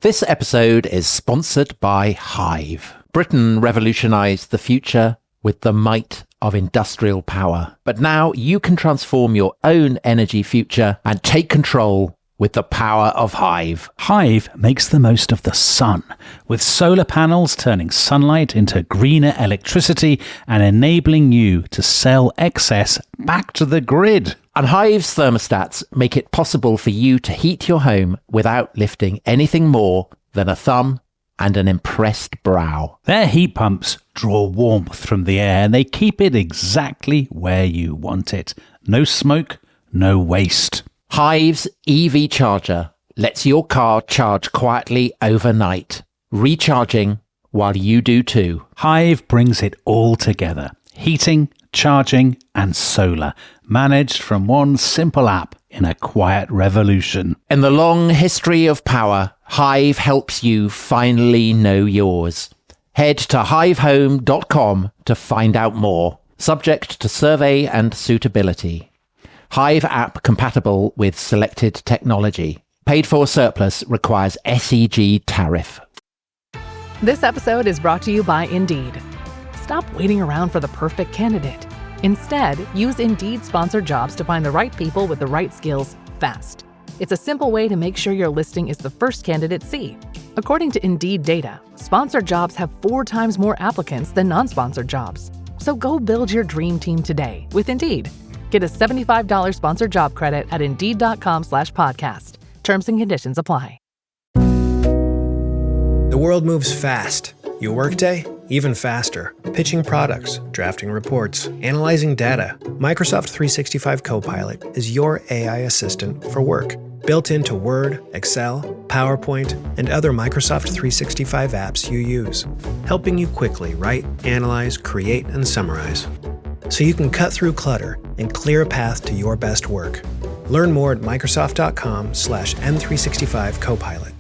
This episode is sponsored by Hive. Britain revolutionized the future with the might of industrial power. But now you can transform your own energy future and take control with the power of Hive. Hive makes the most of the sun, with solar panels turning sunlight into greener electricity and enabling you to sell excess back to the grid. And Hive's thermostats make it possible for you to heat your home without lifting anything more than a thumb and an impressed brow. Their heat pumps draw warmth from the air and they keep it exactly where you want it. No smoke, no waste. Hive's EV charger lets your car charge quietly overnight, recharging while you do too. Hive brings it all together. Heating, charging and solar, managed from one simple app in a quiet revolution. In the long history of power, Hive helps you finally know yours. Head to hivehome.com to find out more. Subject to survey and suitability. Hive app compatible with selected technology. Paid for surplus requires SEG tariff. This episode is brought to you by Indeed. Stop waiting around for the perfect candidate. Instead, use Indeed sponsored jobs to find the right people with the right skills fast. It's a simple way to make sure your listing is the first candidates see. According to Indeed data, sponsored jobs have 4 times more applicants than non-sponsored jobs. So go build your dream team today with Indeed. Get a $75 sponsored job credit at Indeed.com/podcast. Terms and conditions apply. The world moves fast. Your workday, even faster. Pitching products, drafting reports, analyzing data. Microsoft 365 Copilot is your AI assistant for work. Built into Word, Excel, PowerPoint, and other Microsoft 365 apps you use. Helping you quickly write, analyze, create, and summarize. So you can cut through clutter and clear a path to your best work. Learn more at Microsoft.com/M365 Copilot.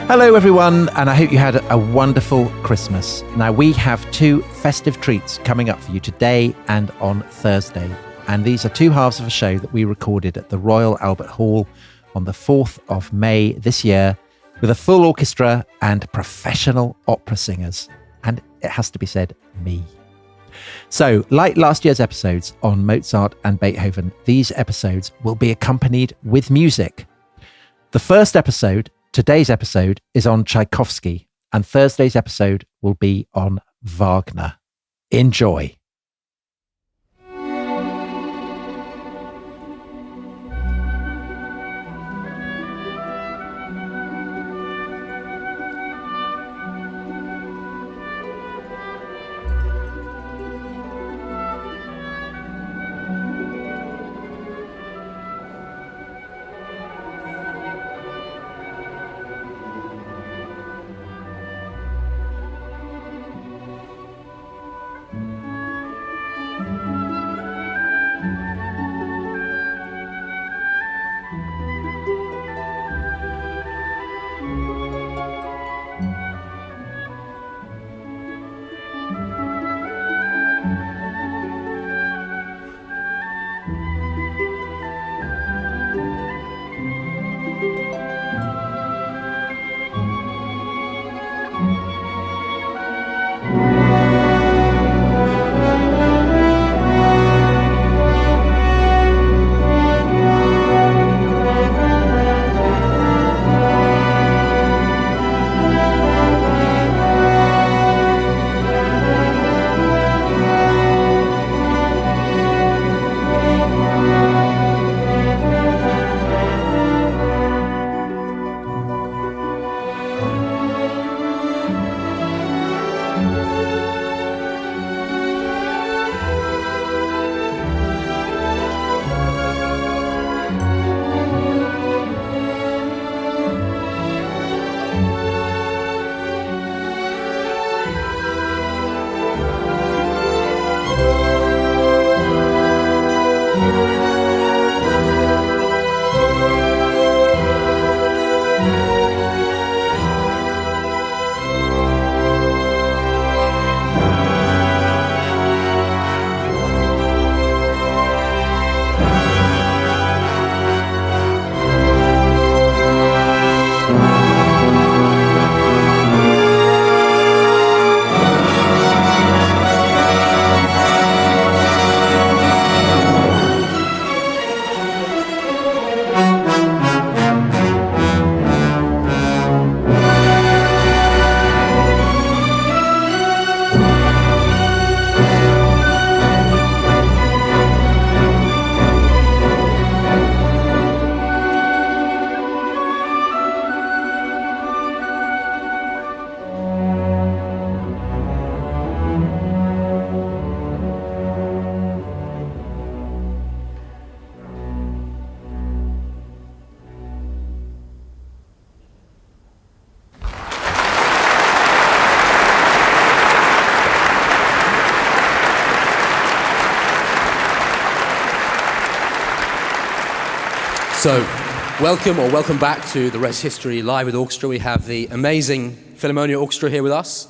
Hello everyone, and I hope you had a wonderful Christmas. Now we have 2 festive treats coming up for you today and on Thursday. And these are 2 halves of a show that we recorded at the Royal Albert Hall on the 4th of May this year with a full orchestra and professional opera singers. And it has to be said, me. So, like last year's episodes on Mozart and Beethoven, these episodes will be accompanied with music. The first episode, today's episode, is on Tchaikovsky, and Thursday's episode will be on Wagner. Enjoy. So, welcome back to the Res History Live with Orchestra. We have the amazing Philharmonia Orchestra here with us.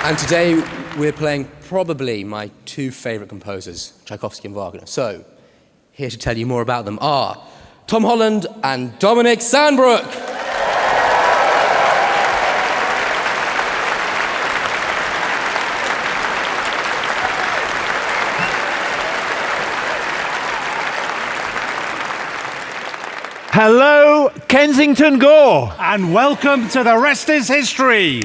And today we're playing probably my two favorite composers, Tchaikovsky and Wagner. So, here to tell you more about them are Tom Holland and Dominic Sandbrook. Hello, Kensington Gore. And welcome to The Rest is History.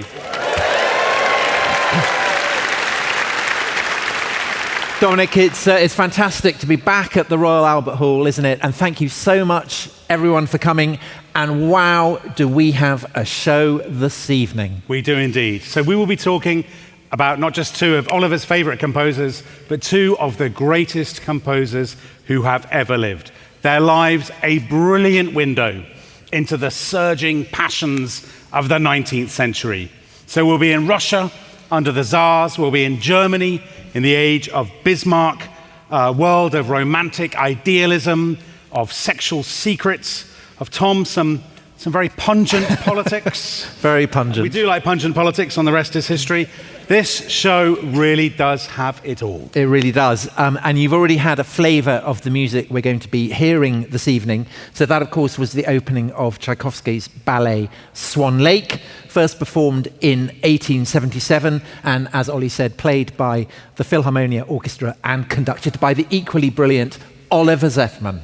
Dominic, it's fantastic to be back at the Royal Albert Hall, isn't it? And thank you so much, everyone, for coming. And wow, do we have a show this evening. We do indeed. So we will be talking about not just two of Oliver's favourite composers, but two of the greatest composers who have ever lived. Their lives, a brilliant window into the surging passions of the 19th century. So we'll be in Russia under the Tsars, we'll be in Germany in the age of Bismarck, a world of romantic idealism, of sexual secrets, of Tom, some very pungent politics. Very pungent. We do like pungent politics on The Rest is History. This show really does have it all. It really does. And you've already had a flavour of the music we're going to be hearing this evening. So that, of course, was the opening of Tchaikovsky's ballet Swan Lake, first performed in 1877, and as Ollie said, played by the Philharmonia Orchestra and conducted by the equally brilliant Oliver Zeffman.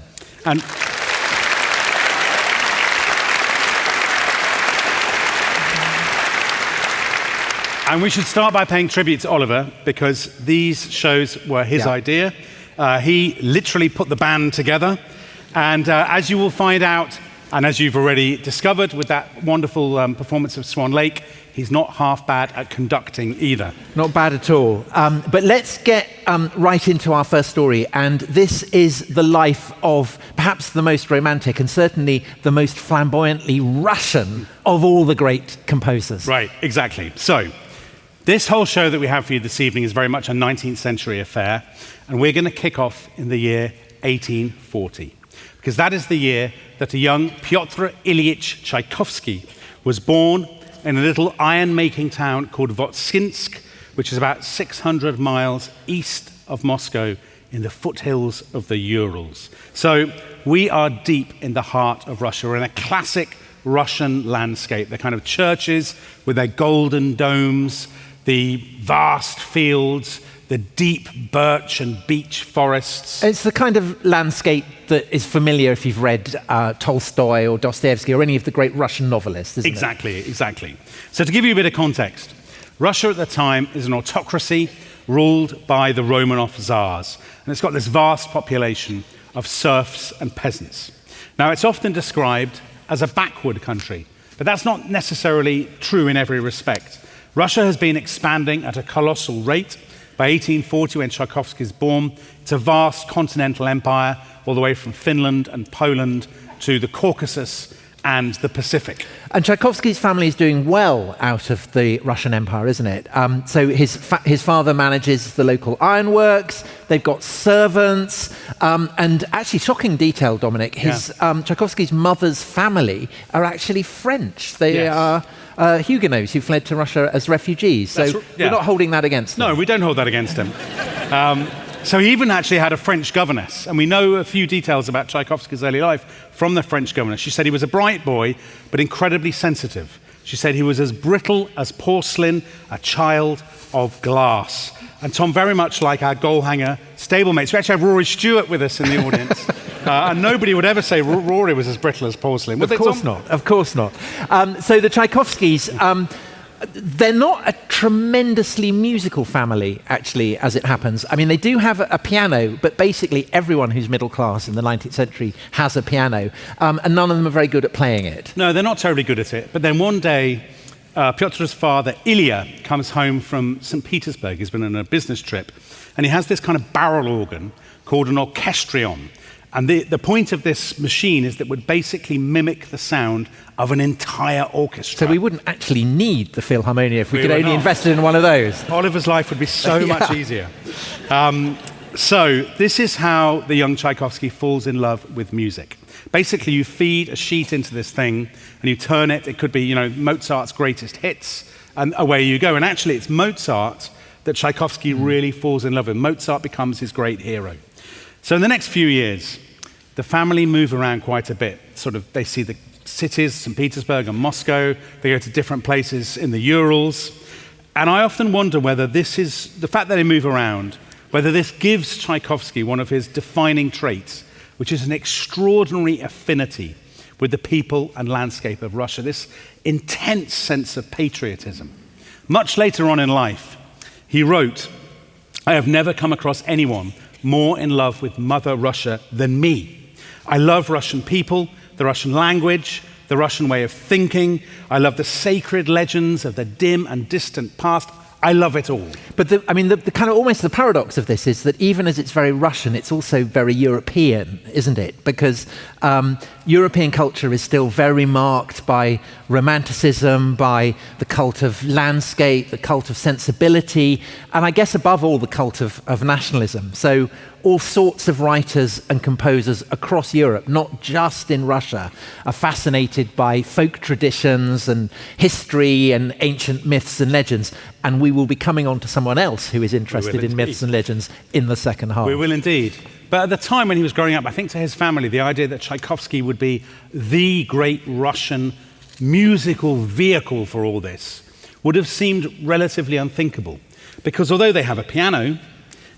And we should start by paying tribute to Oliver, because these shows were his idea. He literally put the band together. And as you will find out, and as you've already discovered with that wonderful performance of Swan Lake, he's not half bad at conducting either. Not bad at all. But let's get right into our first story. And this is the life of perhaps the most romantic and certainly the most flamboyantly Russian of all the great composers. Right, exactly. So, this whole show that we have for you this evening is very much a 19th century affair, and we're going to kick off in the year 1840, because that is the year that a young Pyotr Ilyich Tchaikovsky was born in a little iron-making town called Votkinsk, which is about 600 miles east of Moscow in the foothills of the Urals. So we are deep in the heart of Russia. We're in a classic Russian landscape, the kind of churches with their golden domes, the vast fields, the deep birch and beech forests. It's the kind of landscape that is familiar if you've read Tolstoy or Dostoevsky or any of the great Russian novelists, isn't it? Exactly. So to give you a bit of context, Russia at the time is an autocracy ruled by the Romanov Tsars, and it's got this vast population of serfs and peasants. Now, it's often described as a backward country, but that's not necessarily true in every respect. Russia has been expanding at a colossal rate. By 1840, when Tchaikovsky is born, it's a vast continental empire, all the way from Finland and Poland to the Caucasus and the Pacific. And Tchaikovsky's family is doing well out of the Russian Empire, isn't it? So his father manages the local ironworks, they've got servants, and actually, shocking detail, Dominic, Tchaikovsky's mother's family are actually French. They are Huguenots who fled to Russia as refugees. So we're not holding that against them. No, we don't hold that against him. So he even actually had a French governess, and we know a few details about Tchaikovsky's early life from the French governess. She said he was a bright boy, but incredibly sensitive. She said he was as brittle as porcelain, a child of glass. And Tom, very much like our goal hanger stablemates, we actually have Rory Stewart with us in the audience. And nobody would ever say Rory was as brittle as porcelain. Of course not. So the Tchaikovskys, they're not a tremendously musical family, actually, as it happens. I mean, they do have a piano, but basically everyone who's middle class in the 19th century has a piano, and none of them are very good at playing it. No, they're not terribly good at it. But then one day, Pyotr's father, Aaliyah, comes home from St. Petersburg. He's been on a business trip, and he has this kind of barrel organ called an orchestrion. And the point of this machine is that it would basically mimic the sound of an entire orchestra. So we wouldn't actually need the Philharmonia if we could would only not. invest in one of those. Oliver's life would be so much easier. So this is how the young Tchaikovsky falls in love with music. Basically, you feed a sheet into this thing and you turn it. It could be, Mozart's greatest hits, and away you go. And actually, it's Mozart that Tchaikovsky really falls in love with. Mozart becomes his great hero. So in the next few years, the family move around quite a bit. They see the cities, St. Petersburg and Moscow. They go to different places in the Urals. And I often wonder whether this is, the fact that they move around, whether this gives Tchaikovsky one of his defining traits, which is an extraordinary affinity with the people and landscape of Russia, this intense sense of patriotism. Much later on in life, he wrote, "I have never come across anyone more in love with Mother Russia than me. I love Russian people, the Russian language, the Russian way of thinking. I love the sacred legends of the dim and distant past. I love it all." But the kind of almost the paradox of this is that even as it's very Russian, it's also very European, isn't it? Because European culture is still very marked by romanticism, by the cult of landscape, the cult of sensibility, and I guess above all the cult of nationalism. So all sorts of writers and composers across Europe, not just in Russia, are fascinated by folk traditions and history and ancient myths and legends. And we will be coming on to someone else who is interested in myths and legends in the second half. We will indeed. But at the time when he was growing up, I think to his family, the idea that Tchaikovsky would be the great Russian musical vehicle for all this would have seemed relatively unthinkable. Because although they have a piano,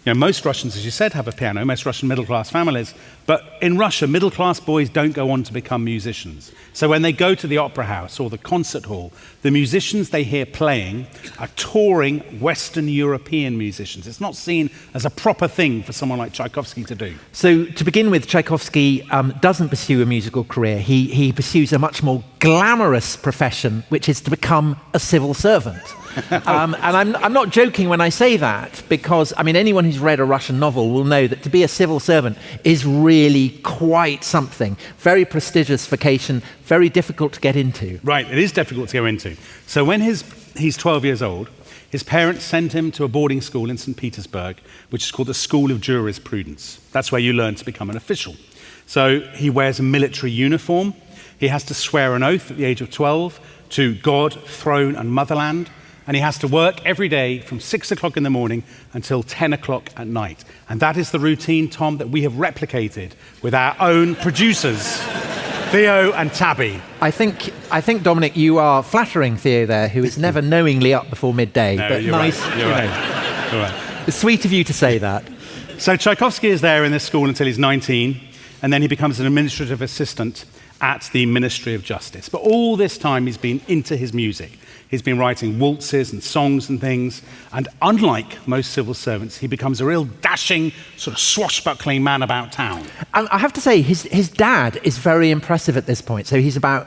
most Russians, as you said, have a piano, most Russian middle-class families, but in Russia, middle-class boys don't go on to become musicians. So when they go to the opera house or the concert hall, the musicians they hear playing are touring Western European musicians. It's not seen as a proper thing for someone like Tchaikovsky to do. So to begin with, Tchaikovsky doesn't pursue a musical career. He pursues a much more glamorous profession, which is to become a civil servant. And I'm not joking when I say that, because anyone who's read a Russian novel will know that to be a civil servant is really quite something. Very prestigious vocation, very difficult to get into. Right, it is difficult to go into. So when he's 12 years old, his parents send him to a boarding school in St. Petersburg, which is called the School of Jurisprudence. That's where you learn to become an official. So he wears a military uniform. He has to swear an oath at the age of 12 to God, throne, and motherland. And he has to work every day from 6 o'clock in the morning until 10 o'clock at night. And that is the routine, Tom, that we have replicated with our own producers, Theo and Tabby. I think, Dominic, you are flattering Theo there, who is never knowingly up before midday. No, but you're nice, right. You're right. It's sweet of you to say that. So Tchaikovsky is there in this school until he's 19, and then he becomes an administrative assistant at the Ministry of Justice. But all this time he's been into his music. He's been writing waltzes and songs and things, and unlike most civil servants, he becomes a real dashing, sort of swashbuckling man about town. And I have to say, his dad is very impressive at this point. So he's about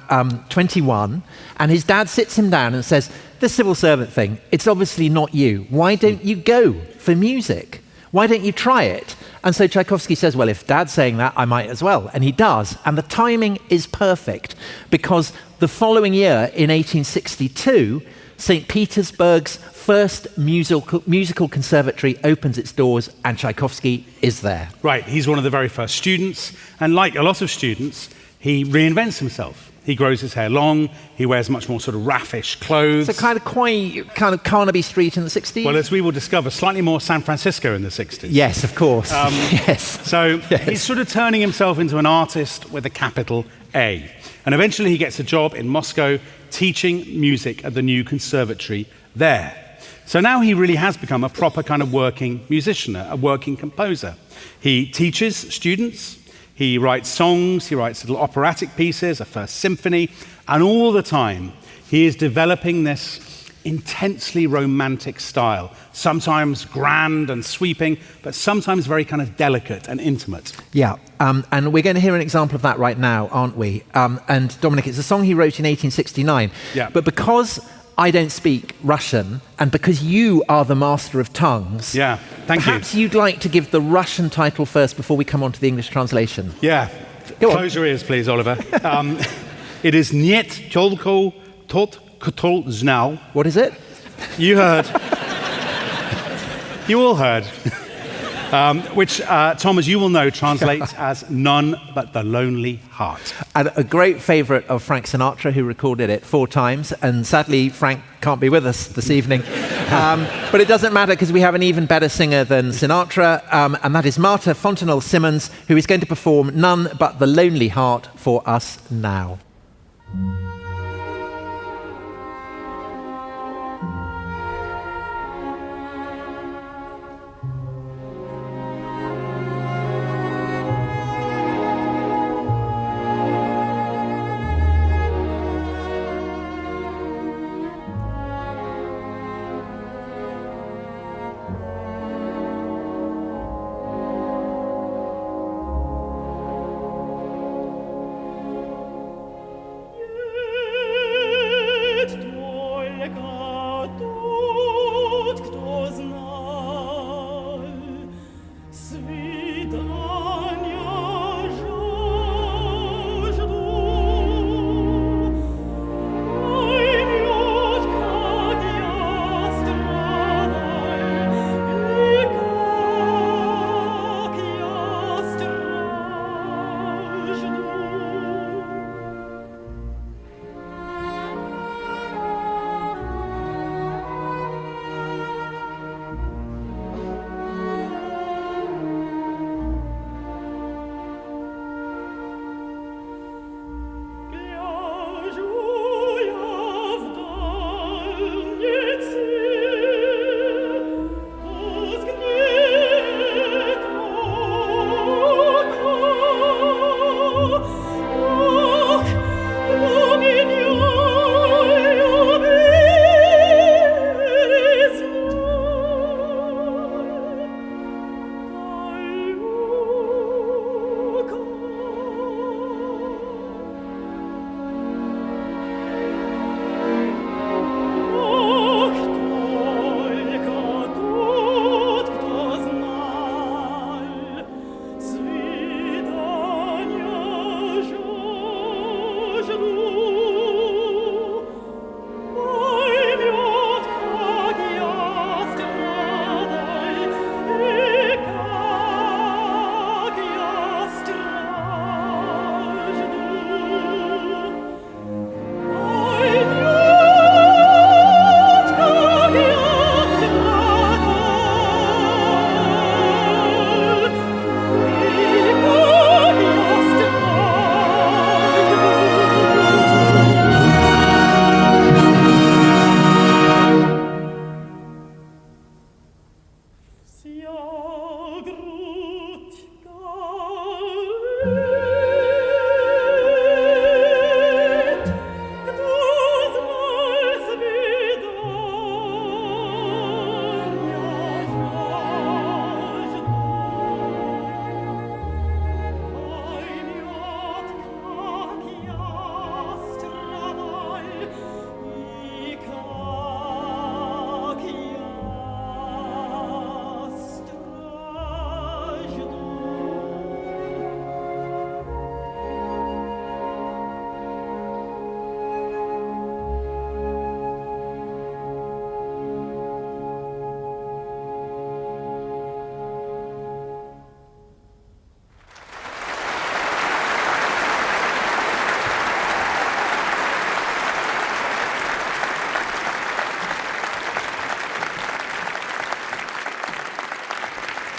21, and his dad sits him down and says, "The civil servant thing, it's obviously not you. Why don't you go for music? Why don't you try it?" And so Tchaikovsky says, well, if Dad's saying that, I might as well. And he does. And the timing is perfect, because the following year, in 1862, St. Petersburg's first musical conservatory opens its doors, and Tchaikovsky is there. Right, he's one of the very first students, and like a lot of students, he reinvents himself. He grows his hair long, he wears much more sort of raffish clothes. So kind of Carnaby Street in the 60s? Well, as we will discover, slightly more San Francisco in the 60s. Yes, of course. Yes. So yes. He's sort of turning himself into an artist with a capital A. And eventually he gets a job in Moscow teaching music at the new conservatory there. So now he really has become a proper kind of working musician, a working composer. He teaches students, he writes songs, he writes little operatic pieces, a first symphony, and all the time he is developing this intensely romantic style, sometimes grand and sweeping, but sometimes very kind of delicate and intimate. Yeah, and we're going to hear an example of that right now, aren't we? And Dominic, it's a song he wrote in 1869. Yeah. But because I don't speak Russian, and because you are the master of tongues, Yeah, thank you. perhaps you'd like to give the Russian title first before we come on to the English translation. Yeah. Go on. Close your ears, please, Oliver. It is Niet Tolko Tot Kotol Znau. What is it? You heard. You all heard. Which, Tom, as you will know, translates as None But the Lonely Heart. And a great favourite of Frank Sinatra, who recorded it 4 times, and sadly Frank can't be with us this evening. But it doesn't matter because we have an even better singer than Sinatra, and that is Marta Fontenelle-Simmons, who is going to perform None But the Lonely Heart for us now.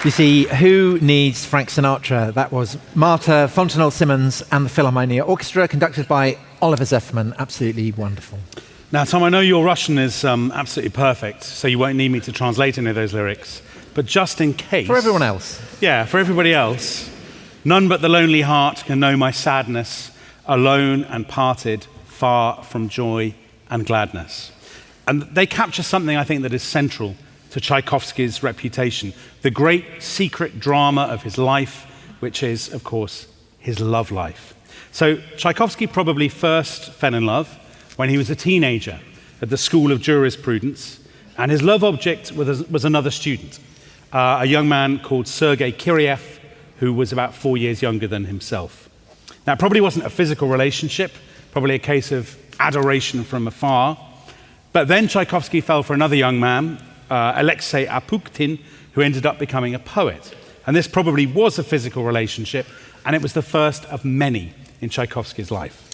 You see, who needs Frank Sinatra? That was Marta Fontenelle-Simmons and the Philharmonia Orchestra, conducted by Oliver Zeffman. Absolutely wonderful. Now, Tom, I know your Russian is absolutely perfect, so you won't need me to translate any of those lyrics. But just in case... For everyone else. Yeah, for everybody else. None but the lonely heart can know my sadness, alone and parted, far from joy and gladness. And they capture something, I think, that is central to Tchaikovsky's reputation, the great secret drama of his life, which is, of course, his love life. So Tchaikovsky probably first fell in love when he was a teenager, at the School of Jurisprudence, and his love object was another student, a young man called Sergei Kiriev, who was about 4 years younger than himself. Now, it probably wasn't a physical relationship, probably a case of adoration from afar, but then Tchaikovsky fell for another young man, Alexei Apukhin, who ended up becoming a poet. And this probably was a physical relationship, and it was the first of many in Tchaikovsky's life.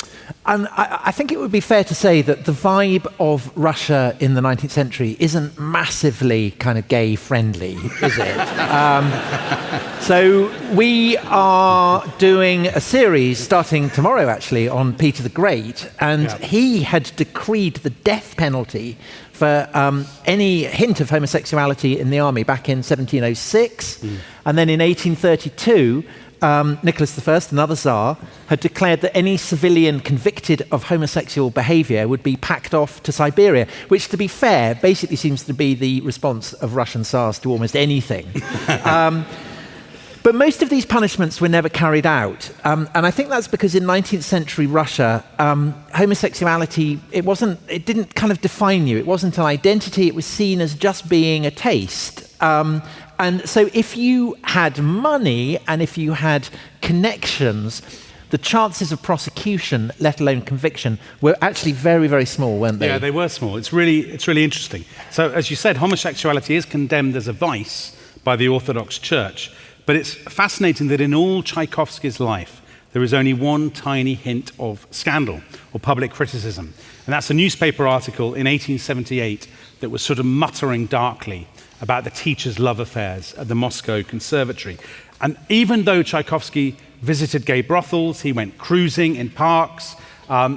And I think it would be fair to say that the vibe of Russia in the 19th century isn't massively kind of gay-friendly, is it? So we are doing a series starting tomorrow, actually, on Peter the Great, and he had decreed the death penalty for any hint of homosexuality in the army back in 1706. And then in 1832, Nicholas I, another Tsar, had declared that any civilian convicted of homosexual behaviour would be packed off to Siberia, which, to be fair, basically seems to be the response of Russian Tsars to almost anything. But most of these punishments were never carried out. And I think that's because in 19th century Russia, homosexuality, it didn't kind of define you. It wasn't an identity. It was seen as just being a taste. And so if you had money and if you had connections, the chances of prosecution, let alone conviction, were actually very, very small, weren't they? Yeah, they were small. It's really interesting. So, as you said, homosexuality is condemned as a vice by the Orthodox Church. But it's fascinating that in all Tchaikovsky's life, there is only one tiny hint of scandal or public criticism. And that's a newspaper article in 1878 that was sort of muttering darkly about the teacher's love affairs at the Moscow Conservatory. And even though Tchaikovsky visited gay brothels, he went cruising in parks,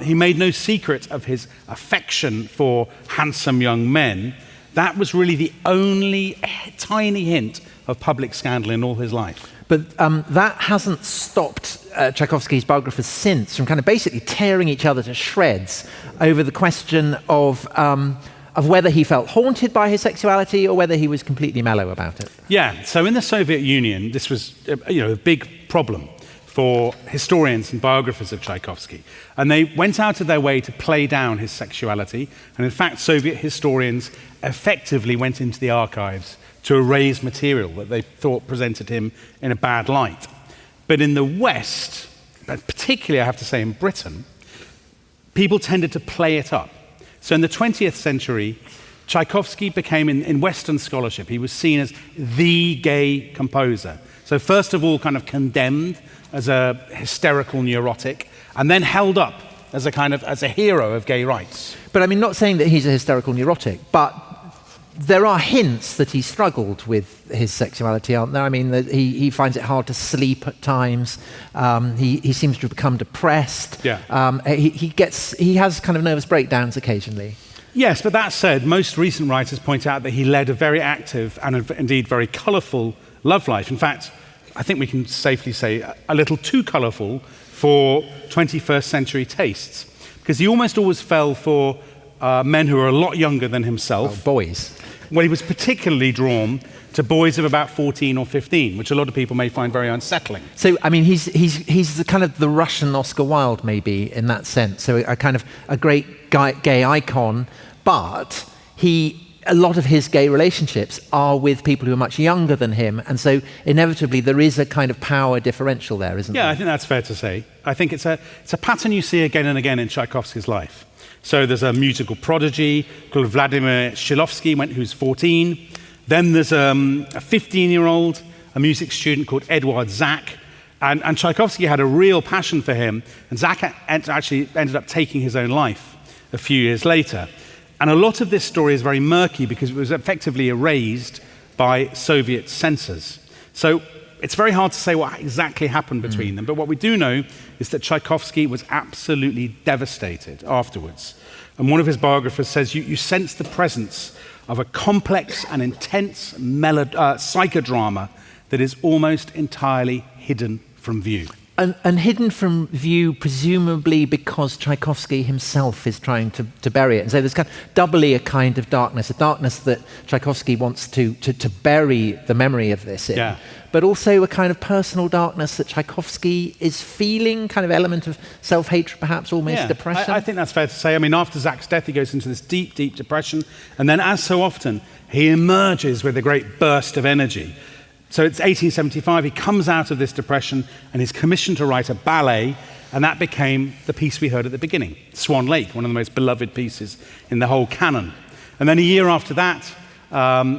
he made no secret of his affection for handsome young men, that was really the only tiny hint of public scandal in all his life. But that hasn't stopped Tchaikovsky's biographers since from kind of basically tearing each other to shreds over the question of whether he felt haunted by his sexuality or whether he was completely mellow about it. Yeah, so in the Soviet Union, this was a big problem for historians and biographers of Tchaikovsky. And they went out of their way to play down his sexuality. And in fact, Soviet historians effectively went into the archives to erase material that they thought presented him in a bad light. But in the West, but particularly I have to say in Britain, people tended to play it up. So in the 20th century, Tchaikovsky became, in Western scholarship, he was seen as the gay composer. So first of all, kind of condemned as a hysterical neurotic, and then held up as a hero of gay rights. But I mean, not saying that he's a hysterical neurotic, but there are hints that he struggled with his sexuality, aren't there? I mean, that he finds it hard to sleep at times. He seems to have become depressed. Yeah. He has kind of nervous breakdowns occasionally. Yes, but that said, most recent writers point out that he led a very active and indeed very colourful love life. In fact, I think we can safely say a little too colourful for 21st century tastes, because he almost always fell for men who were a lot younger than himself. Oh, boys. Well, he was particularly drawn to boys of about 14 or 15, which a lot of people may find very unsettling. So, I mean, he's the kind of the Russian Oscar Wilde, maybe, in that sense. So a great gay icon, but a lot of his gay relationships are with people who are much younger than him, and so inevitably there is a kind of power differential there, isn't there? Yeah, I think that's fair to say. I think it's a pattern you see again and again in Tchaikovsky's life. So there's a musical prodigy called Vladimir Shilovsky, who's 14. Then there's a 15-year-old, a music student called Edward Zach. And Tchaikovsky had a real passion for him. And Zach actually ended up taking his own life a few years later. And a lot of this story is very murky because it was effectively erased by Soviet censors. So it's very hard to say what exactly happened between them, but what we do know is that Tchaikovsky was absolutely devastated afterwards. And one of his biographers says, you sense the presence of a complex and intense psychodrama that is almost entirely hidden from view. And hidden from view, presumably because Tchaikovsky himself is trying to bury it. And so there's kind of doubly a kind of darkness, a darkness that Tchaikovsky wants to bury the memory of this in. Yeah. but also a kind of personal darkness that Tchaikovsky is feeling, kind of element of self-hatred, perhaps almost depression. I think that's fair to say. I mean, after Zach's death, he goes into this deep, deep depression, and then, as so often, he emerges with a great burst of energy. So it's 1875, he comes out of this depression and is commissioned to write a ballet, and that became the piece we heard at the beginning, Swan Lake, one of the most beloved pieces in the whole canon. And then a year after that,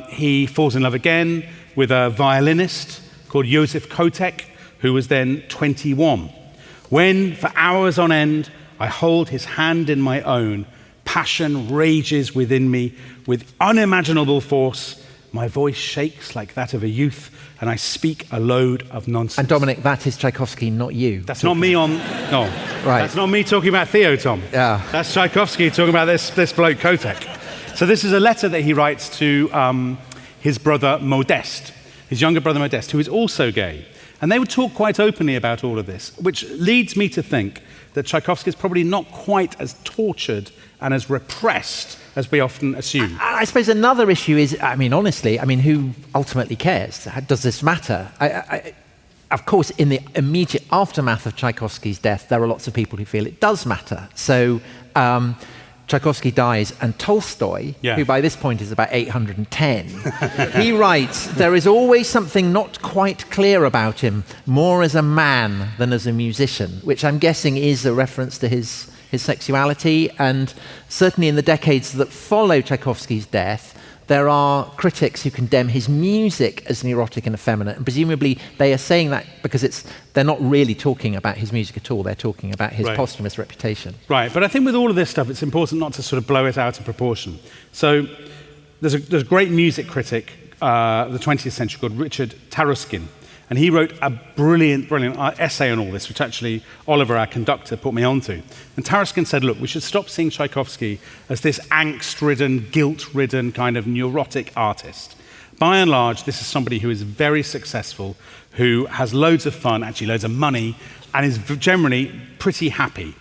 he falls in love again with a violinist called Josef Kotek, who was then 21. When, for hours on end, I hold his hand in my own, passion rages within me with unimaginable force. My voice shakes like that of a youth, and I speak a load of nonsense. And Dominic, that is Tchaikovsky, not you. That's not me on... No. Right. That's not me talking about Theo, Tom. Yeah. That's Tchaikovsky talking about this bloke, Kotek. So this is a letter that he writes to his brother Modeste, his younger brother Modeste, who is also gay. And they would talk quite openly about all of this, which leads me to think that Tchaikovsky is probably not quite as tortured and as repressed as we often assume. I suppose another issue is, honestly, who ultimately cares? Does this matter? Of course, in the immediate aftermath of Tchaikovsky's death, there are lots of people who feel it does matter. So Tchaikovsky dies, and Tolstoy, who by this point is about 810, he writes, there is always something not quite clear about him, more as a man than as a musician, which I'm guessing is a reference to his sexuality. And certainly in the decades that follow Tchaikovsky's death, there are critics who condemn his music as neurotic and effeminate, and presumably they are saying that because they're not really talking about his music at all, they're talking about his posthumous reputation. Right, but I think with all of this stuff, it's important not to sort of blow it out of proportion. So there's a great music critic of the 20th century called Richard Taruskin, and he wrote a brilliant essay on all this, which actually Oliver, our conductor, put me onto. And Taruskin said, look, we should stop seeing Tchaikovsky as this angst-ridden, guilt-ridden kind of neurotic artist. By and large, this is somebody who is very successful, who has loads of fun, actually loads of money, and is generally pretty happy.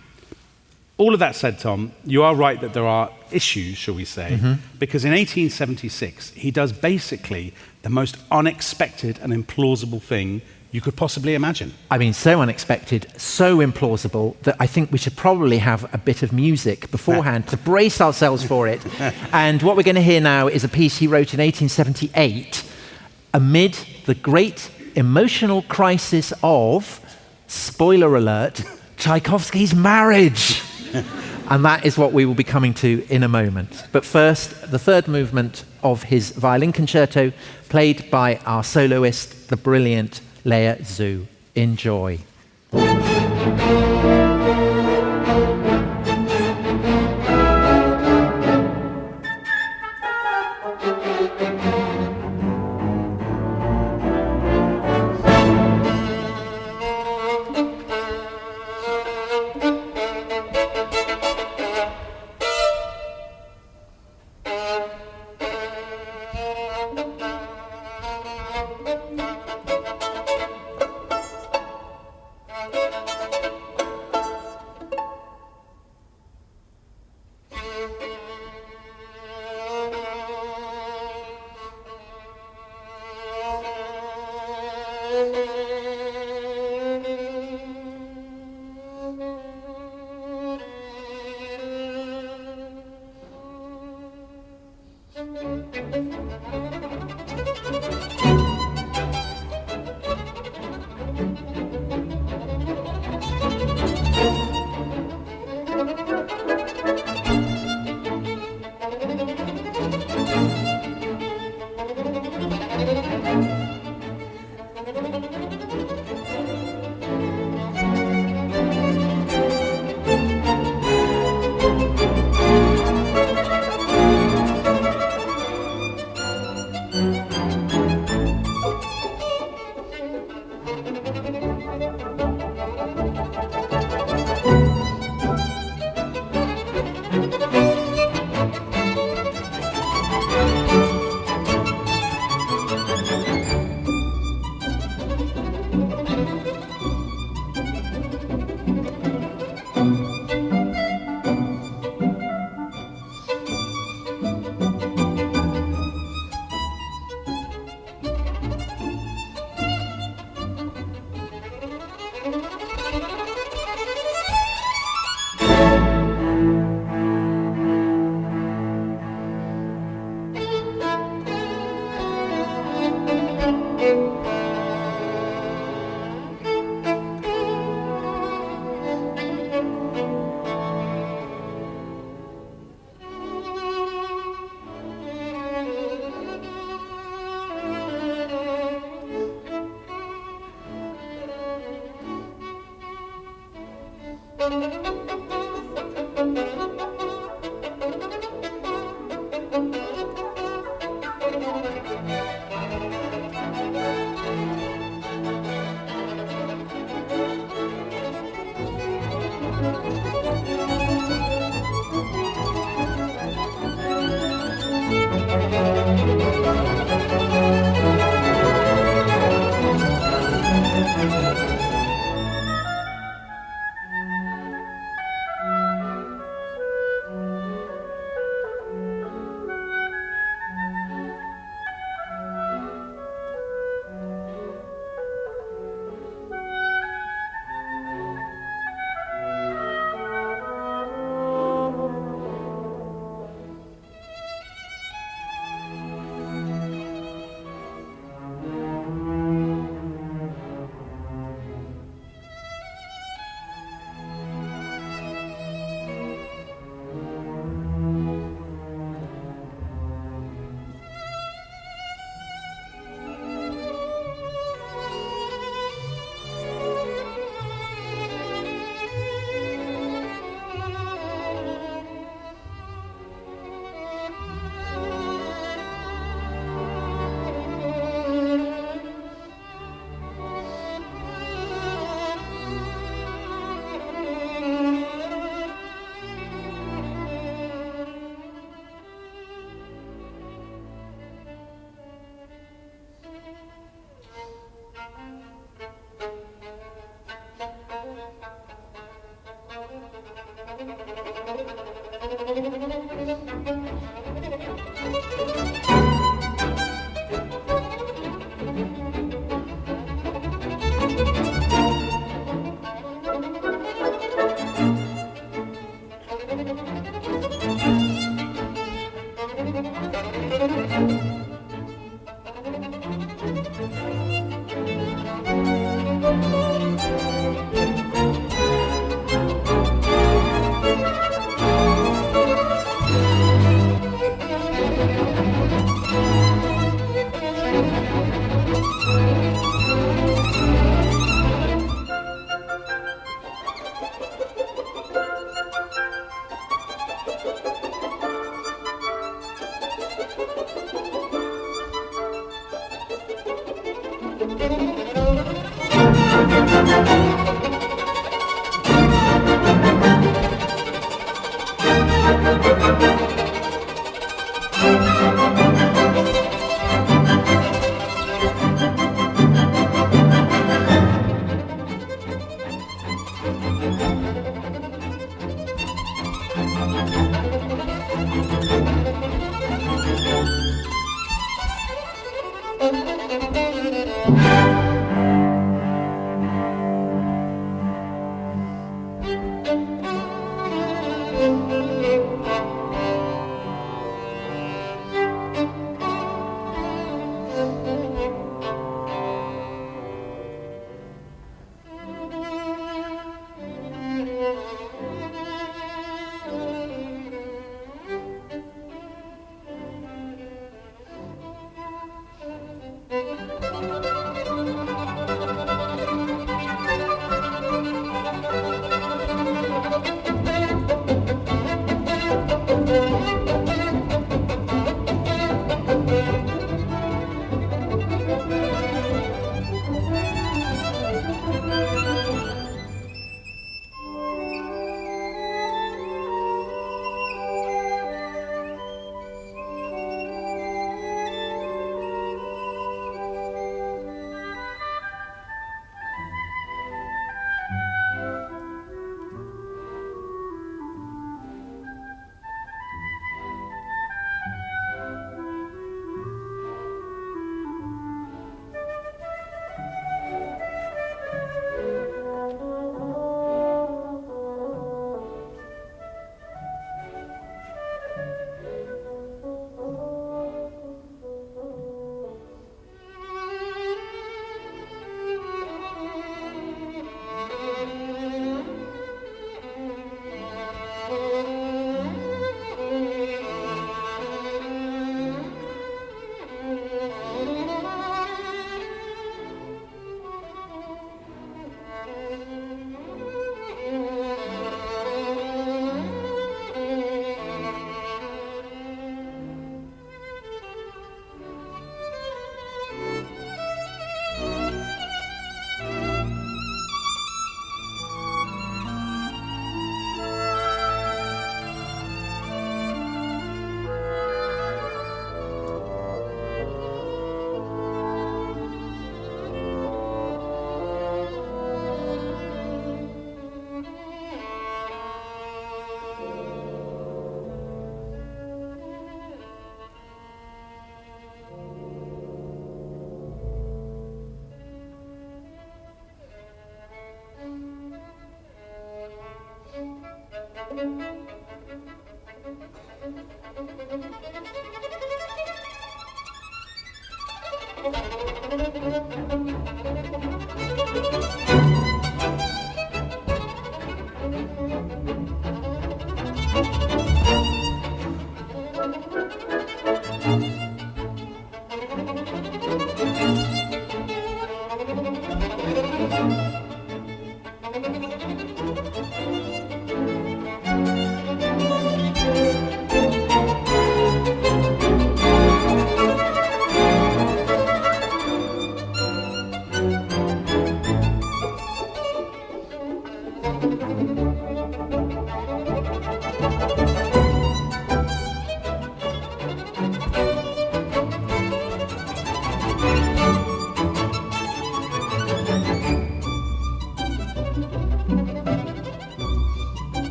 All of that said, Tom, you are right that there are issues, shall we say, because in 1876, he does basically the most unexpected and implausible thing you could possibly imagine. So unexpected, so implausible, that I think we should probably have a bit of music beforehand to brace ourselves for it. And what we're going to hear now is a piece he wrote in 1878 amid the great emotional crisis of, spoiler alert, Tchaikovsky's marriage. And that is what we will be coming to in a moment. But first, the third movement of his violin concerto, played by our soloist, the brilliant Leia Zhu. Enjoy.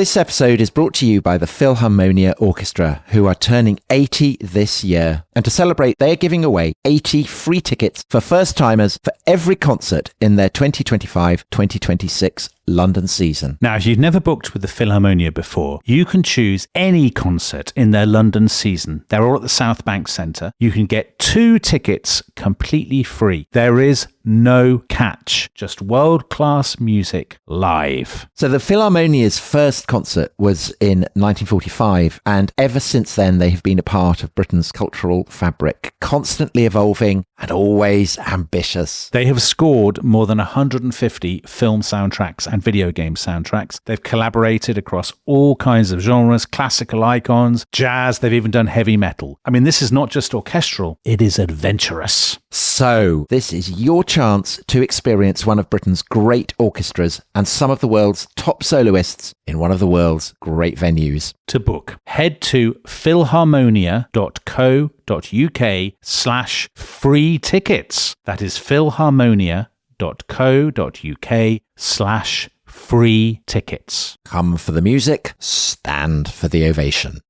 This episode is brought to you by the Philharmonia Orchestra, who are turning 80 this year. And to celebrate, they are giving away 80 free tickets for first-timers for every concert in their 2025-2026 London season. Now, if you've never booked with the Philharmonia before, you can choose any concert in their London season. They're all at the South Bank Centre. You can get 2 tickets completely free. There is no catch, just world-class music live. So the Philharmonia's first concert was in 1945, and ever since then they have been a part of Britain's cultural fabric, constantly evolving and always ambitious. They have scored more than 150 film soundtracks and video game soundtracks. They've collaborated across all kinds of genres, classical icons, jazz, they've even done heavy metal. I mean, this is not just orchestral, it is adventurous. So, this is your chance to experience one of Britain's great orchestras and some of the world's top soloists in one of the world's great venues. To book, head to philharmonia.co.uk/free tickets. That is philharmonia.co.uk/free tickets. Come for the music, stand for the ovation.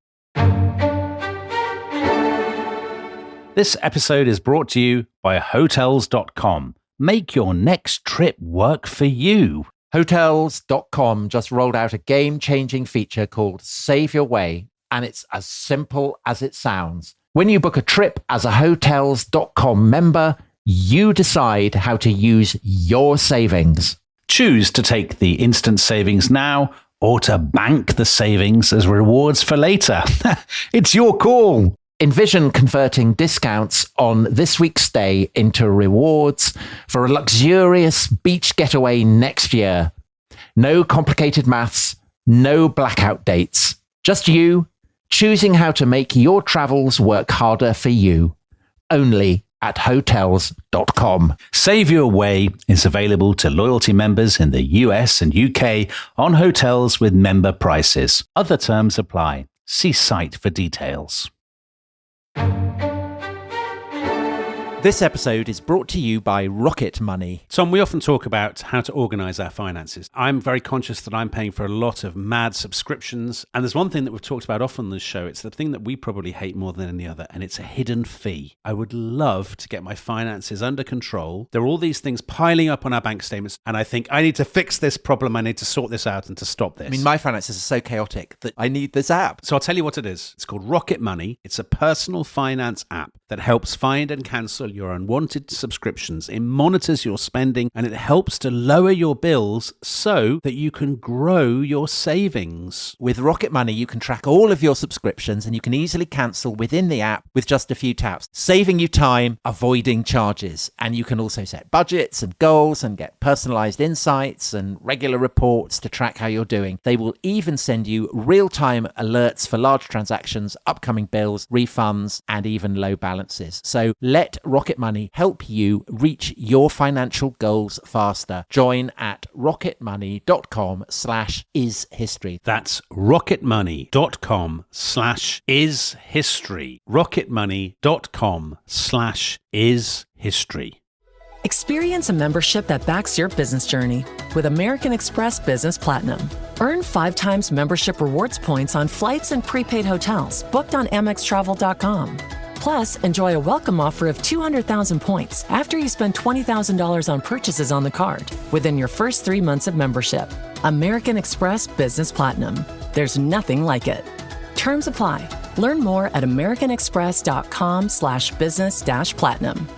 This episode is brought to you by Hotels.com. Make your next trip work for you. Hotels.com just rolled out a game-changing feature called Save Your Way, and it's as simple as it sounds. When you book a trip as a Hotels.com member, you decide how to use your savings. Choose to take the instant savings now or to bank the savings as rewards for later. It's your call. Envision converting discounts on this week's stay into rewards for a luxurious beach getaway next year. No complicated maths, no blackout dates. Just you choosing how to make your travels work harder for you. Only at Hotels.com. Save Your Way is available to loyalty members in the US and UK on hotels with member prices. Other terms apply. See site for details. This episode is brought to you by Rocket Money. Tom, we often talk about how to organise our finances. I'm very conscious that I'm paying for a lot of mad subscriptions. And there's one thing that we've talked about often on this show. It's the thing that we probably hate more than any other, and it's a hidden fee. I would love to get my finances under control. There are all these things piling up on our bank statements, and I think I need to fix this problem. I need to sort this out and to stop this. I mean, my finances are so chaotic that I need this app. So I'll tell you what it is. It's called Rocket Money. It's a personal finance app that helps find and cancel your unwanted subscriptions. It monitors your spending and it helps to lower your bills so that you can grow your savings. With Rocket Money, you can track all of your subscriptions and you can easily cancel within the app with just a few taps, saving you time, avoiding charges. And you can also set budgets and goals and get personalized insights and regular reports to track how you're doing. They will even send you real-time alerts for large transactions, upcoming bills, refunds, and even low balances. So let Rocket Money help you reach your financial goals faster. Join at rocketmoney.com/ishistory. That's rocketmoney.com/ishistory. rocketmoney.com/ishistory. Experience a membership that backs your business journey with American Express Business Platinum. Earn 5 times membership rewards points on flights and prepaid hotels booked on AmexTravel.com. Plus, enjoy a welcome offer of 200,000 points after you spend $20,000 on purchases on the card within your first 3 months of membership. American Express Business Platinum. There's nothing like it. Terms apply. Learn more at americanexpress.com/business-platinum.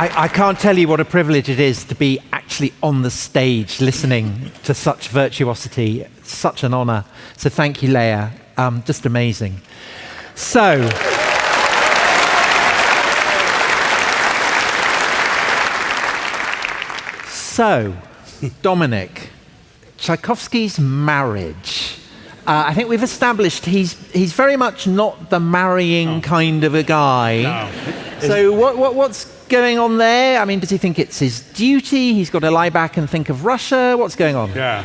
I can't tell you what a privilege it is to be actually on the stage listening to such virtuosity. It's such an honor. So thank you, Leah. Just amazing. So, Dominic, Tchaikovsky's marriage. I think we've established he's very much not the marrying kind of a guy. No. So what's going on there? I mean, does he think it's his duty? He's got to lie back and think of Russia? What's going on? Yeah.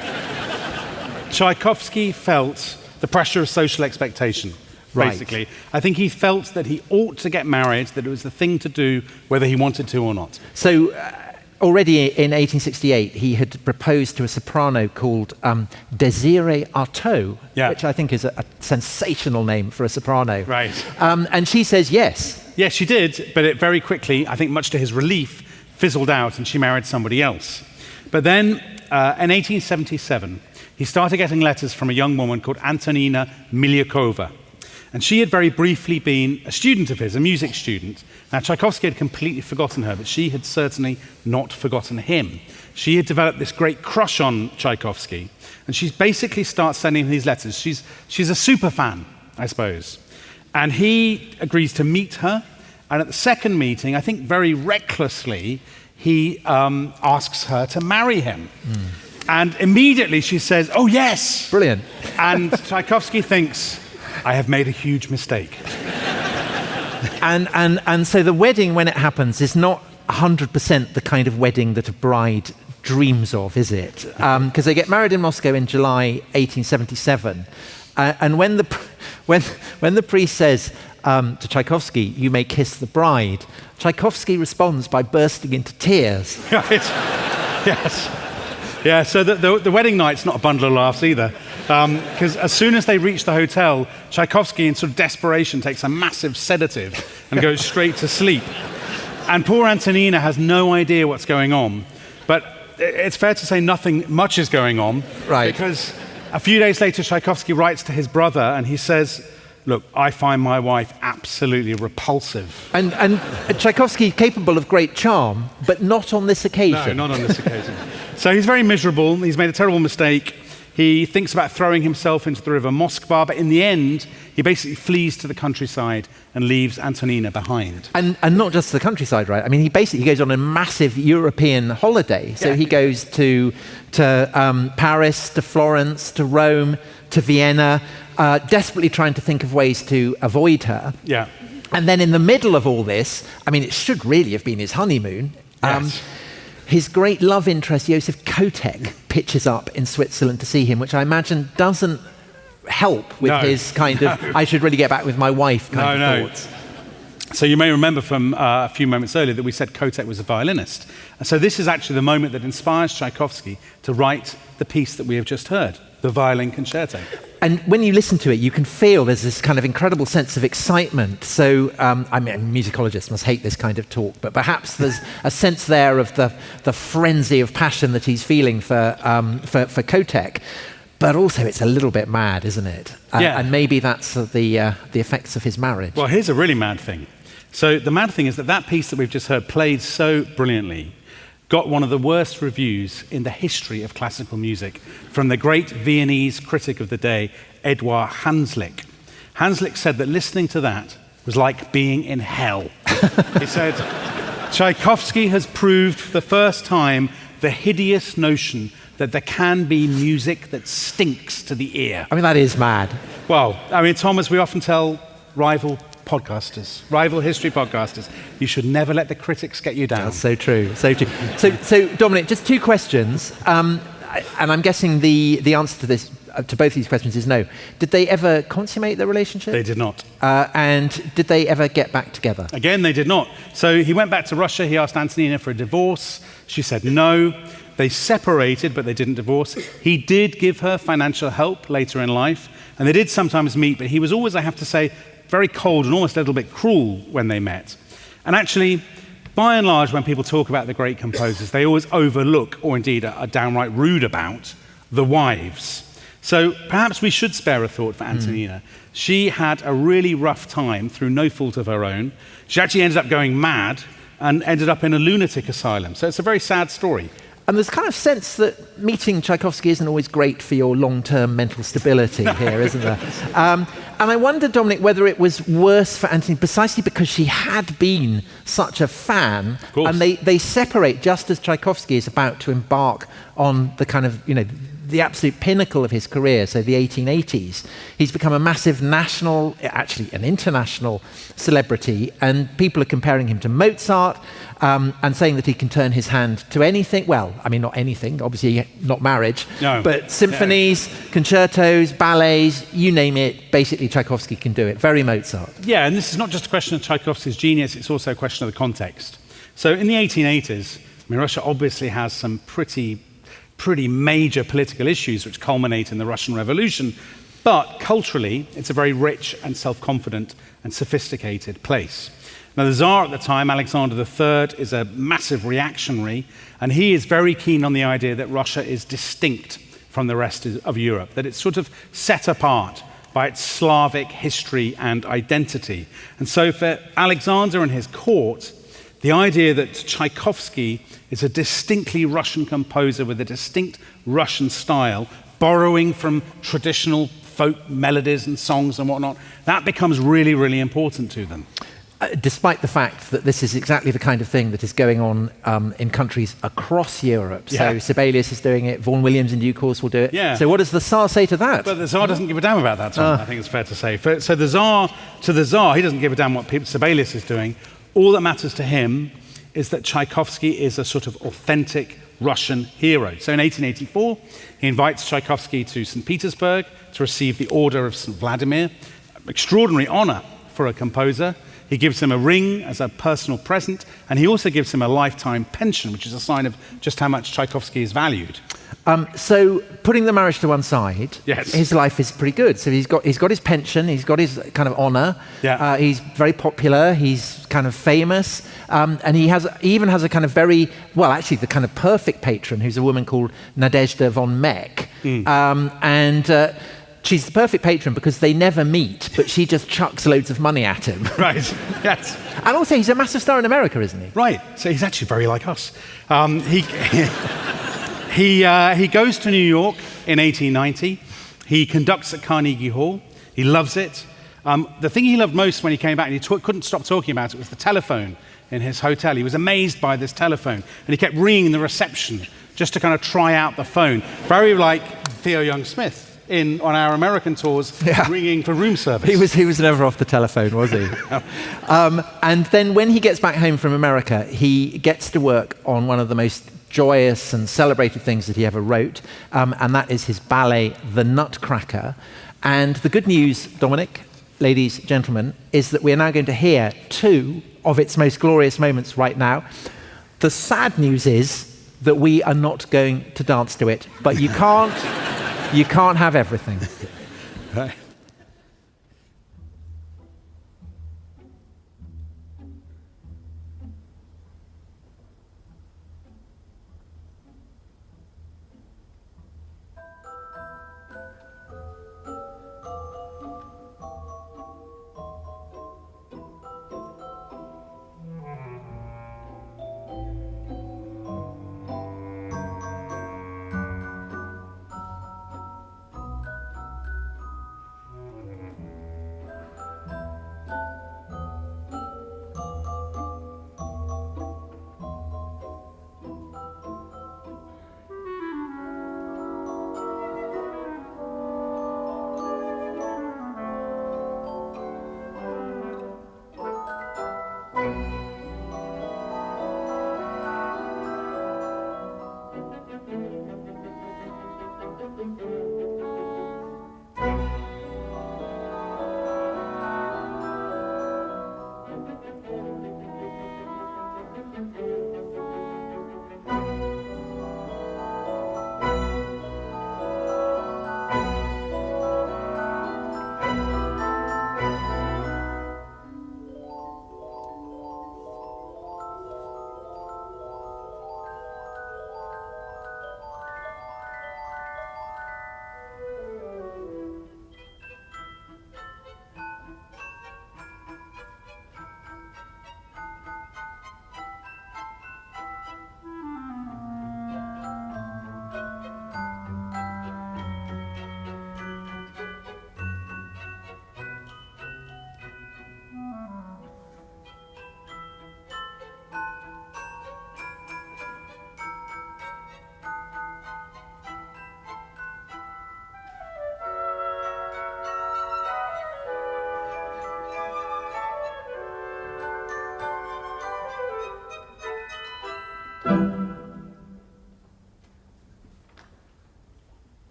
Tchaikovsky felt the pressure of social expectation, basically. Right. I think he felt that he ought to get married, that it was the thing to do, whether he wanted to or not. So already in 1868, he had proposed to a soprano called Désirée Artaud, which I think is a sensational name for a soprano. Right. And she says yes. Yes, she did, but it very quickly, I think much to his relief, fizzled out and she married somebody else. But then in 1877, he started getting letters from a young woman called Antonina Milyukova. And she had very briefly been a student of his, a music student. Now, Tchaikovsky had completely forgotten her, but she had certainly not forgotten him. She had developed this great crush on Tchaikovsky, and she basically starts sending him these letters. She's a super fan, I suppose. And he agrees to meet her, and at the second meeting, I think very recklessly, he asks her to marry him. And immediately she says, "Oh, yes!" Brilliant. And Tchaikovsky thinks, "I have made a huge mistake." And so the wedding, when it happens, is not 100% the kind of wedding that a bride dreams of, is it? Because they get married in Moscow in July 1877. And when the priest says to Tchaikovsky, "You may kiss the bride," Tchaikovsky responds by bursting into tears. Right. Yes. Yeah, so the wedding night's not a bundle of laughs either. Because as soon as they reach the hotel, Tchaikovsky, in sort of desperation, takes a massive sedative and goes straight to sleep. And poor Antonina has no idea what's going on. But it's fair to say nothing much is going on. Right. Because a few days later, Tchaikovsky writes to his brother and he says, "Look, I find my wife absolutely repulsive." And Tchaikovsky capable of great charm, but not on this occasion. No, not on this occasion. So he's very miserable. He's made a terrible mistake. He thinks about throwing himself into the river Moskva, but in the end, he basically flees to the countryside and leaves Antonina behind. And not just the countryside, right? I mean, he goes on a massive European holiday. So he goes to Paris, to Florence, to Rome, to Vienna, desperately trying to think of ways to avoid her. Yeah. And then in the middle of all this, I mean, it should really have been his honeymoon. Yes. his great love interest, Joseph Kotek, pitches up in Switzerland to see him, which I imagine doesn't help with his kind of, I should really get back with my wife kind of thoughts. So you may remember from a few moments earlier that we said Kotek was a violinist. And so this is actually the moment that inspires Tchaikovsky to write the piece that we have just heard, the violin concerto. And when you listen to it, you can feel there's this kind of incredible sense of excitement. So, I mean, musicologists must hate this kind of talk, but perhaps there's a sense there of the frenzy of passion that he's feeling for Kotek. But also, it's a little bit mad, isn't it? And maybe that's the effects of his marriage. Well, here's a really mad thing. So the mad thing is that piece that we've just heard, played so brilliantly, got one of the worst reviews in the history of classical music from the great Viennese critic of the day, Eduard Hanslick. Hanslick said that listening to that was like being in hell. He said, Tchaikovsky has proved for the first time the hideous notion that there can be music that stinks to the ear. I mean, that is mad. Well, I mean, Tom, as we often tell rival history podcasters, you should never let the critics get you down. That's so true, so true. So Dominic, just two questions, and I'm guessing the answer to this, to both these questions is no. Did they ever consummate their relationship? They did not. And did they ever get back together? Again, they did not. So he went back to Russia, he asked Antonina for a divorce, she said no. They separated, but they didn't divorce. He did give her financial help later in life, and they did sometimes meet, but he was always, I have to say, very cold and almost a little bit cruel when they met. And actually, by and large, when people talk about the great composers, they always overlook, or indeed are downright rude about, the wives. So perhaps we should spare a thought for Antonina. She had a really rough time through no fault of her own. She actually ended up going mad and ended up in a lunatic asylum. So it's a very sad story. And there's kind of sense that meeting Tchaikovsky isn't always great for your long-term mental stability here, isn't there? And I wonder, Dominic, whether it was worse for Antonina precisely because she had been such a fan, and they separate just as Tchaikovsky is about to embark on the kind of, the absolute pinnacle of his career, so the 1880s. He's become a massive national, actually an international celebrity, and people are comparing him to Mozart and saying that he can turn his hand to anything. Well, I mean, not anything, obviously not marriage, but symphonies, concertos, ballets, you name it, basically Tchaikovsky can do it. Very Mozart. Yeah, and this is not just a question of Tchaikovsky's genius, it's also a question of the context. So in the 1880s, I mean, Russia obviously has some pretty major political issues which culminate in the Russian Revolution, but culturally, it's a very rich and self-confident and sophisticated place. Now, the Tsar at the time, Alexander III, is a massive reactionary, and he is very keen on the idea that Russia is distinct from the rest of Europe, that it's sort of set apart by its Slavic history and identity. And so for Alexander and his court, the idea that Tchaikovsky is a distinctly Russian composer with a distinct Russian style, borrowing from traditional folk melodies and songs and whatnot, that becomes really, really important to them. Despite the fact that this is exactly the kind of thing that is going on in countries across Europe. So Sibelius is doing it, Vaughan Williams in due course will do it. Yeah. So what does the Tsar say to that? But the Tsar doesn't give a damn about that, Tom, I think it's fair to say. So the Tsar, he doesn't give a damn what Sibelius is doing. All that matters to him is that Tchaikovsky is a sort of authentic Russian hero. So in 1884, he invites Tchaikovsky to St. Petersburg to receive the Order of St. Vladimir, extraordinary honor for a composer. He gives him a ring as a personal present, and he also gives him a lifetime pension, which is a sign of just how much Tchaikovsky is valued. So putting the marriage to one side, yes, his life is pretty good. So he's got his pension, he's got his kind of honor, he's very popular, he's kind of famous, and he even has a kind of very, well, actually the kind of perfect patron, who's a woman called Nadezhda von Meck. She's the perfect patron because they never meet, but she just chucks loads of money at him. Right, yes. And also, he's a massive star in America, isn't he? Right, so he's actually very like us. He goes to New York in 1890. He conducts at Carnegie Hall. He loves it. The thing he loved most when he came back, and he couldn't stop talking about it, was the telephone in his hotel. He was amazed by this telephone, and he kept ringing the reception just to kind of try out the phone. Very like Theo Young-Smith on our American tours, ringing for room service. He was never off the telephone, was he? And then when he gets back home from America, he gets to work on one of the most joyous and celebrated things that he ever wrote, and that is his ballet, The Nutcracker. And the good news, Dominic, ladies, gentlemen, is that we are now going to hear two of its most glorious moments right now. The sad news is that we are not going to dance to it, but you can't have everything. Right.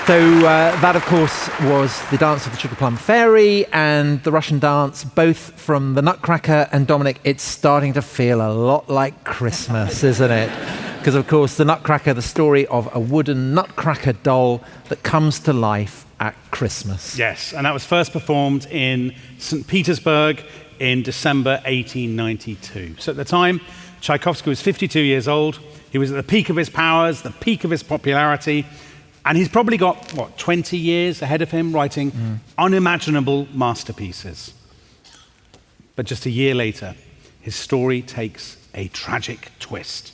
So that, of course, was the Dance of the Sugar Plum Fairy and the Russian dance, both from the Nutcracker. And Dominic, it's starting to feel a lot like Christmas, isn't it? Because, of course, the Nutcracker, the story of a wooden Nutcracker doll that comes to life at Christmas. Yes, and that was first performed in St. Petersburg in December 1892. So at the time, Tchaikovsky was 52 years old. He was at the peak of his powers, the peak of his popularity. And he's probably got, 20 years ahead of him writing unimaginable masterpieces. But just a year later, his story takes a tragic twist.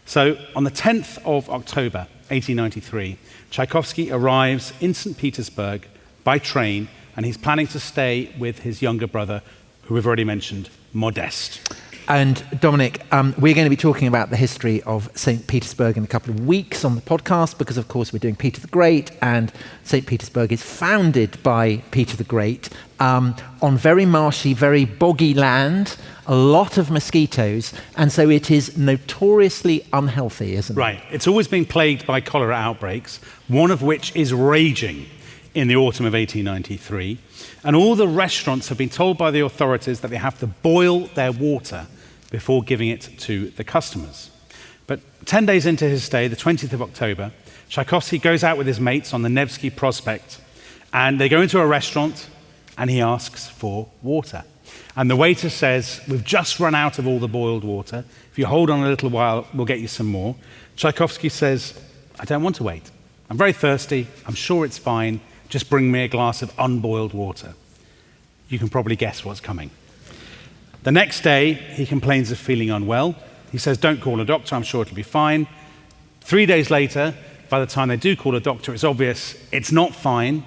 So on the 10th of October, 1893, Tchaikovsky arrives in St. Petersburg by train, and he's planning to stay with his younger brother, who we've already mentioned, Modest. And Dominic, we're going to be talking about the history of St. Petersburg in a couple of weeks on the podcast because, of course, we're doing Peter the Great, and St. Petersburg is founded by Peter the Great on very marshy, very boggy land, a lot of mosquitoes, and so it is notoriously unhealthy, isn't it? Right. It's always been plagued by cholera outbreaks, one of which is raging in the autumn of 1893, and all the restaurants have been told by the authorities that they have to boil their water before giving it to the customers. But 10 days into his stay, the 20th of October, Tchaikovsky goes out with his mates on the Nevsky Prospect, and they go into a restaurant, and he asks for water. And the waiter says, "We've just run out of all the boiled water. If you hold on a little while, we'll get you some more." Tchaikovsky says, "I don't want to wait. I'm very thirsty. I'm sure it's fine. Just bring me a glass of unboiled water." You can probably guess what's coming. The next day, he complains of feeling unwell. He says, "Don't call a doctor. I'm sure it'll be fine." 3 days later, by the time they do call a doctor, it's obvious it's not fine.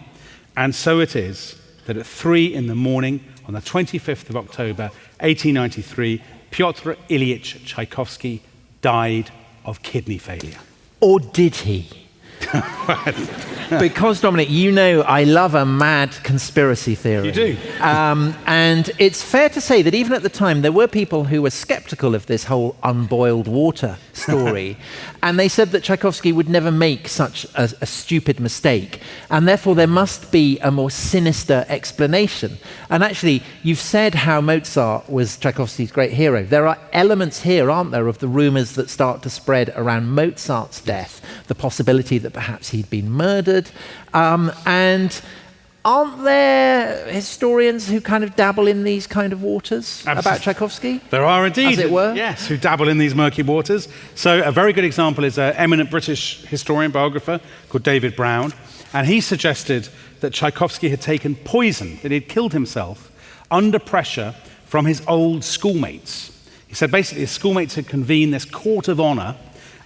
And so it is that at 3 in the morning, on the 25th of October, 1893, Pyotr Ilyich Tchaikovsky died of kidney failure. Or did he? Because, Dominic, you know I love a mad conspiracy theory. You do. And it's fair to say that even at the time, there were people who were skeptical of this whole unboiled water story. And they said that Tchaikovsky would never make such a stupid mistake. And therefore, there must be a more sinister explanation. And actually, you've said how Mozart was Tchaikovsky's great hero. There are elements here, aren't there, of the rumors that start to spread around Mozart's death, the possibility that perhaps he'd been murdered. And aren't there historians who kind of dabble in these kind of waters about Tchaikovsky? There are indeed. As it were? Yes, who dabble in these murky waters. So a very good example is an eminent British historian, biographer called David Brown. And he suggested that Tchaikovsky had taken poison, that he'd killed himself under pressure from his old schoolmates. He said basically his schoolmates had convened this court of honor,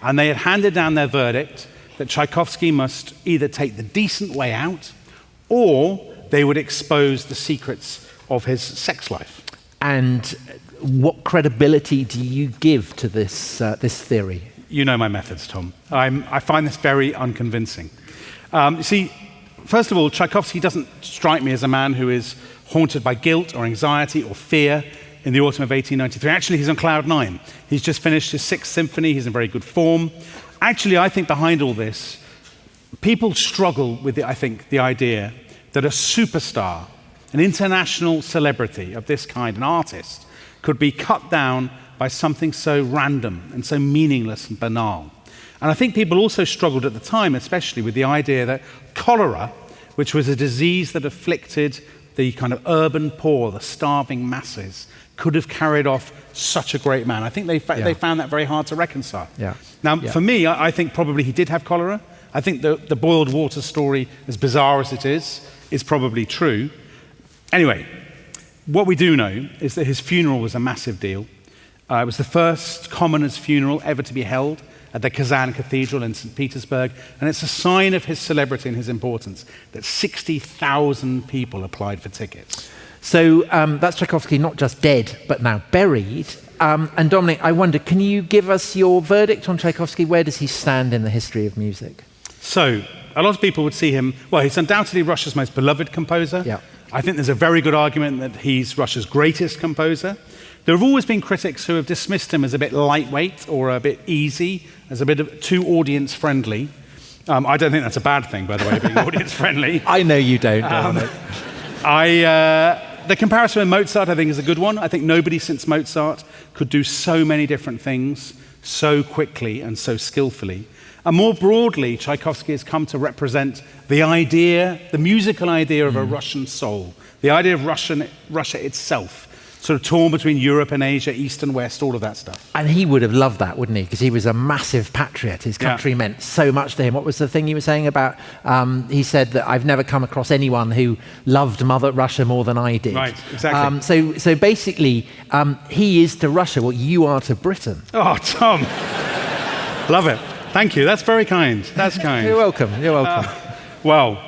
and they had handed down their verdict that Tchaikovsky must either take the decent way out or they would expose the secrets of his sex life. And what credibility do you give to this theory? You know my methods, Tom. I find this very unconvincing. You see, first of all, Tchaikovsky doesn't strike me as a man who is haunted by guilt or anxiety or fear in the autumn of 1893. Actually, he's on cloud 9. He's just finished his 6th symphony. He's in very good form. Actually, I think behind all this, people struggle with, the idea that a superstar, an international celebrity of this kind, an artist, could be cut down by something so random and so meaningless and banal. And I think people also struggled at the time, especially with the idea that cholera, which was a disease that afflicted the kind of urban poor, the starving masses, could have carried off such a great man. I think they found that very hard to reconcile. Yeah. Now, for me, I think probably he did have cholera. I think the boiled water story, as bizarre as it is probably true. Anyway, what we do know is that his funeral was a massive deal. It was the first commoner's funeral ever to be held at the Kazan Cathedral in St. Petersburg, and it's a sign of his celebrity and his importance that 60,000 people applied for tickets. So that's Tchaikovsky not just dead, but now buried. And Dominic, I wonder, can you give us your verdict on Tchaikovsky? Where does he stand in the history of music? So, a lot of people would see him, well, he's undoubtedly Russia's most beloved composer. Yeah. I think there's a very good argument that he's Russia's greatest composer. There have always been critics who have dismissed him as a bit lightweight or a bit easy, as a bit of too audience-friendly. I don't think that's a bad thing, by the way, being audience-friendly. I know you don't, Dominic. The comparison with Mozart, I think, is a good one. I think nobody since Mozart could do so many different things so quickly and so skillfully. And more broadly, Tchaikovsky has come to represent the idea, the musical idea of a Russian soul, the idea of Russia itself, sort of torn between Europe and Asia, East and West, all of that stuff. And he would have loved that, wouldn't he? Because he was a massive patriot. His country meant so much to him. What was the thing you were saying about, he said that I've never come across anyone who loved Mother Russia more than I did. Right, exactly. So basically, he is to Russia what you are to Britain. Oh, Tom. Love it. Thank you. That's very kind. That's kind. You're welcome. You're welcome. Well,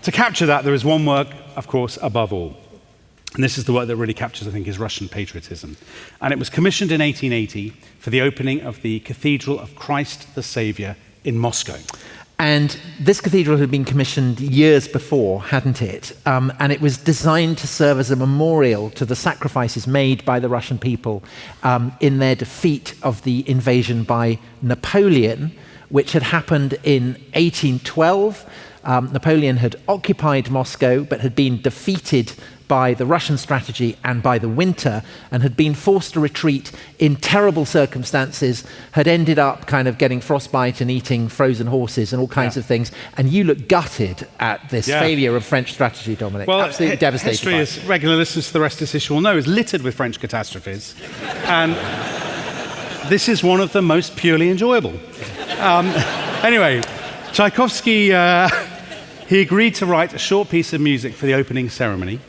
to capture that, there is one work, of course, above all. And this is the work that really captures, I think, his Russian patriotism. And it was commissioned in 1880 for the opening of the Cathedral of Christ the Saviour in Moscow. And this cathedral had been commissioned years before, hadn't it? And it was designed to serve as a memorial to the sacrifices made by the Russian people in their defeat of the invasion by Napoleon, which had happened in 1812. Napoleon had occupied Moscow but had been defeated by the Russian strategy and by the winter, and had been forced to retreat in terrible circumstances, had ended up kind of getting frostbite and eating frozen horses and all kinds of things. And you look gutted at this failure of French strategy, Dominic. Well, absolutely devastated. History, as regular listeners to the rest of this issue will know, is littered with French catastrophes. And this is one of the most purely enjoyable. Anyway, Tchaikovsky, he agreed to write a short piece of music for the opening ceremony.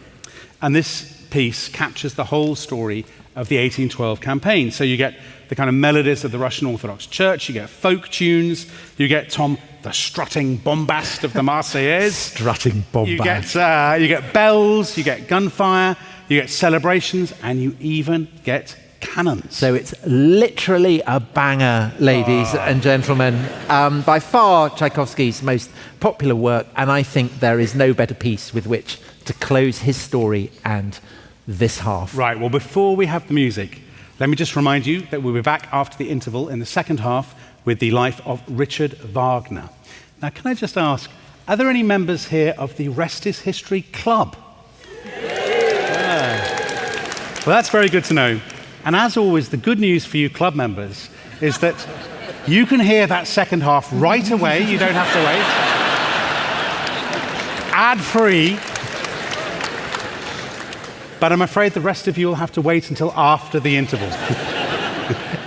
And this piece captures the whole story of the 1812 campaign. So you get the kind of melodies of the Russian Orthodox Church, you get folk tunes, you get Tom, the strutting bombast of the Marseillaise. Strutting bombast. You get bells, you get gunfire, you get celebrations, and you even get cannons. So it's literally a banger, ladies and gentlemen. By far Tchaikovsky's most popular work, and I think there is no better piece with which to close his story and this half. Right, well, before we have the music, let me just remind you that we'll be back after the interval in the second half with the life of Richard Wagner. Now, can I just ask, are there any members here of the Rest is History Club? Yeah. Well, that's very good to know. And as always, the good news for you club members is that you can hear that second half right away. You don't have to wait. Ad-free. But I'm afraid the rest of you will have to wait until after the interval.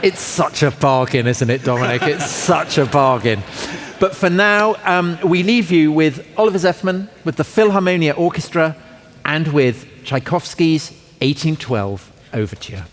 It's such a bargain, isn't it, Dominic? It's such a bargain. But for now, we leave you with Oliver Zeffman, with the Philharmonia Orchestra, and with Tchaikovsky's 1812 Overture.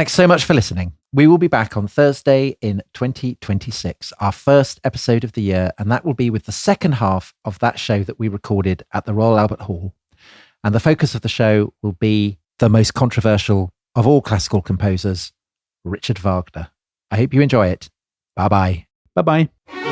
Thanks so much for listening. We will be back on Thursday in 2026, our first episode of the year, and that will be with the second half of that show that we recorded at the Royal Albert Hall. And the focus of the show will be the most controversial of all classical composers, Richard Wagner. I hope you enjoy it. Bye-bye. Bye-bye.